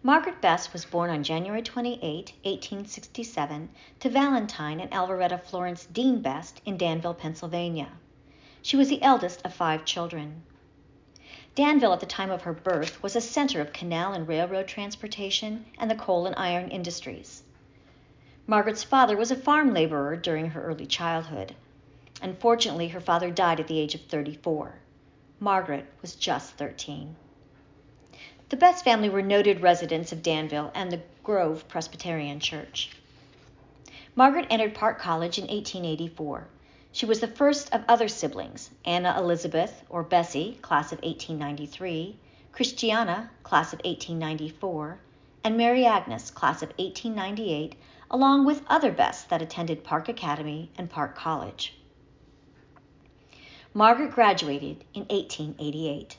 Margaret Bess was born on January 28, 1867, to Valentine and Alvaretta Florence Dean Best in Danville, Pennsylvania. She was the eldest of 5 children. Danville, at the time of her birth, was a center of canal and railroad transportation and the coal and iron industries. Margaret's father was a farm laborer during her early childhood. Unfortunately, her father died at the age of 34. Margaret was just 13. The Best family were noted residents of Danville and the Grove Presbyterian Church. Margaret entered Park College in 1884. She was the first of other siblings, Anna Elizabeth, or Bessie, class of 1893, Christiana, class of 1894, and Mary Agnes, class of 1898, along with other Bests that attended Park Academy and Park College. Margaret graduated in 1888.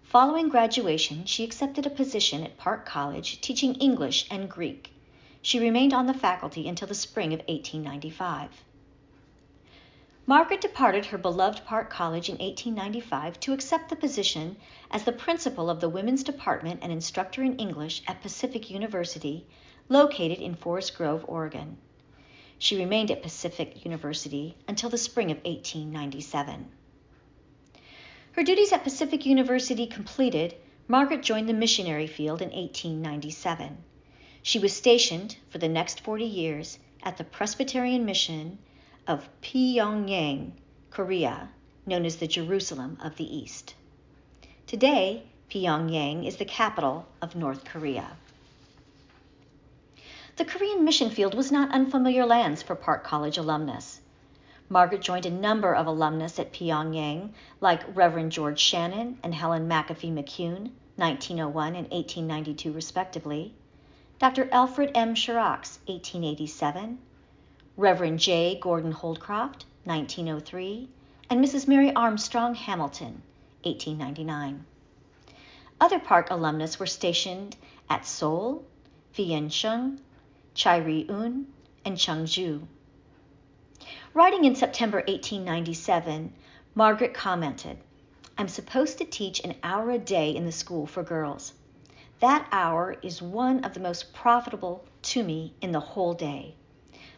Following graduation, she accepted a position at Park College teaching English and Greek. She remained on the faculty until the spring of 1895. Margaret departed her beloved Park College in 1895 to accept the position as the principal of the Women's Department and instructor in English at Pacific University, located in Forest Grove, Oregon. She remained at Pacific University until the spring of 1897. Her duties at Pacific University completed, Margaret joined the missionary field in 1897. She was stationed for the next 40 years at the Presbyterian Mission of Pyongyang, Korea, known as the Jerusalem of the East. Today, Pyongyang is the capital of North Korea. The Korean mission field was not unfamiliar lands for Park College alumnus. Margaret joined a number of alumnus at Pyongyang, like Reverend George Shannon and Helen McAfee McCune, 1901 and 1892 respectively, Dr. Alfred M. Shiraks, 1887, Reverend J. Gordon Holdcroft, 1903, and Mrs. Mary Armstrong Hamilton, 1899. Other Park alumnus were stationed at Seoul, Viencheng, Chairyun, and Cheongju. Writing in September 1897, Margaret commented, "I'm supposed to teach an hour a day in the school for girls. That hour is one of the most profitable to me in the whole day.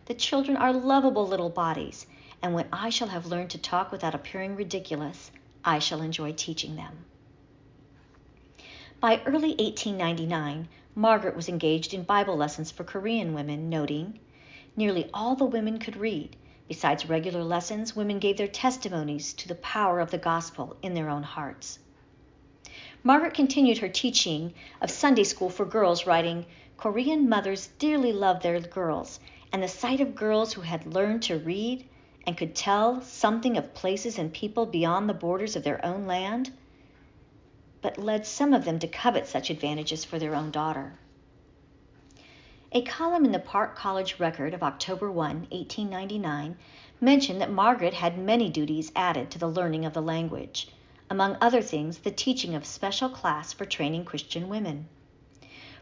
The children are lovable little bodies, and when I shall have learned to talk without appearing ridiculous, I shall enjoy teaching them." By early 1899, Margaret was engaged in Bible lessons for Korean women, noting, "Nearly all the women could read. Besides regular lessons, women gave their testimonies to the power of the gospel in their own hearts." Margaret continued her teaching of Sunday school for girls, writing, "Korean mothers dearly love their girls, and the sight of girls who had learned to read and could tell something of places and people beyond the borders of their own land, but led some of them to covet such advantages for their own daughter." A column in the Park College Record of October 1, 1899, mentioned that Margaret had many duties added to the learning of the language, among other things the teaching of special class for training Christian women.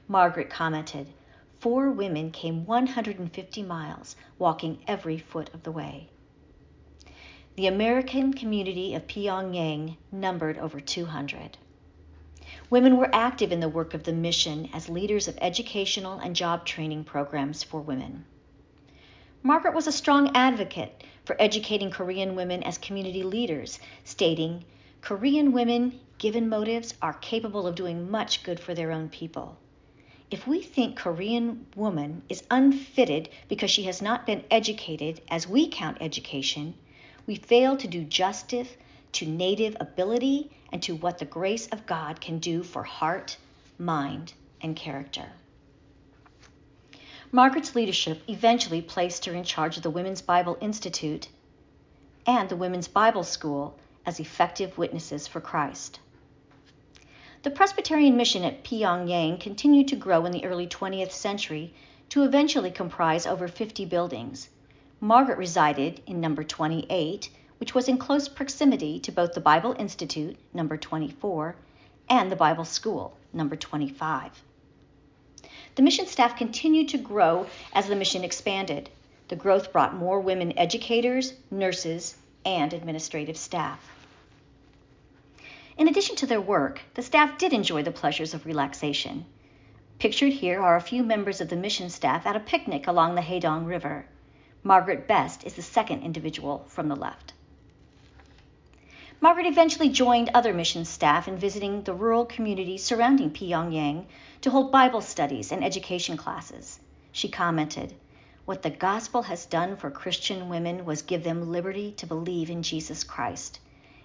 Margaret commented, "4 women came 150 miles, walking every foot of the way." The American community of Pyongyang numbered over 200. Women were active in the work of the mission as leaders of educational and job training programs for women. Margaret was a strong advocate for educating Korean women as community leaders, stating, "Korean women, given motives, are capable of doing much good for their own people. If we think Korean woman is unfitted because she has not been educated as we count education, we fail to do justice to native ability and to what the grace of God can do for heart, mind, and character." Margaret's leadership eventually placed her in charge of the Women's Bible Institute and the Women's Bible School as effective witnesses for Christ. The Presbyterian mission at Pyongyang continued to grow in the early 20th century to eventually comprise over 50 buildings. Margaret resided in number 28, which was in close proximity to both the Bible Institute, number 24, and the Bible School, number 25. The mission staff continued to grow as the mission expanded. The growth brought more women educators, nurses, and administrative staff. In addition to their work, the staff did enjoy the pleasures of relaxation. Pictured here are a few members of the mission staff at a picnic along the Haedong River. Margaret Best is the second individual from the left. Margaret eventually joined other mission staff in visiting the rural communities surrounding Pyongyang to hold Bible studies and education classes. She commented, "What the gospel has done for Christian women was give them liberty to believe in Jesus Christ.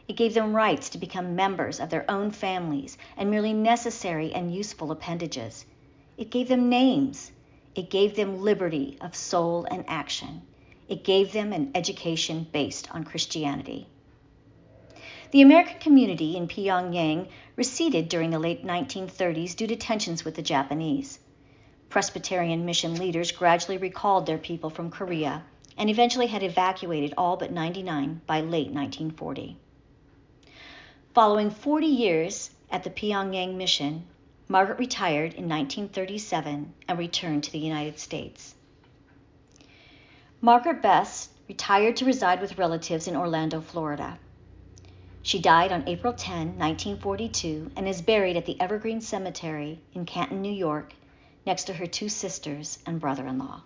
It gave them rights to become members of their own families and merely necessary and useful appendages. It gave them names. It gave them liberty of soul and action. It gave them an education based on Christianity." The American community in Pyongyang receded during the late 1930s due to tensions with the Japanese. Presbyterian mission leaders gradually recalled their people from Korea and eventually had evacuated all but 99 by late 1940. Following 40 years at the Pyongyang mission, Margaret retired in 1937 and returned to the United States. Margaret Best retired to reside with relatives in Orlando, Florida. She died on April 10, 1942, and is buried at the Evergreen Cemetery in Canton, New York, next to her two sisters and brother-in-law.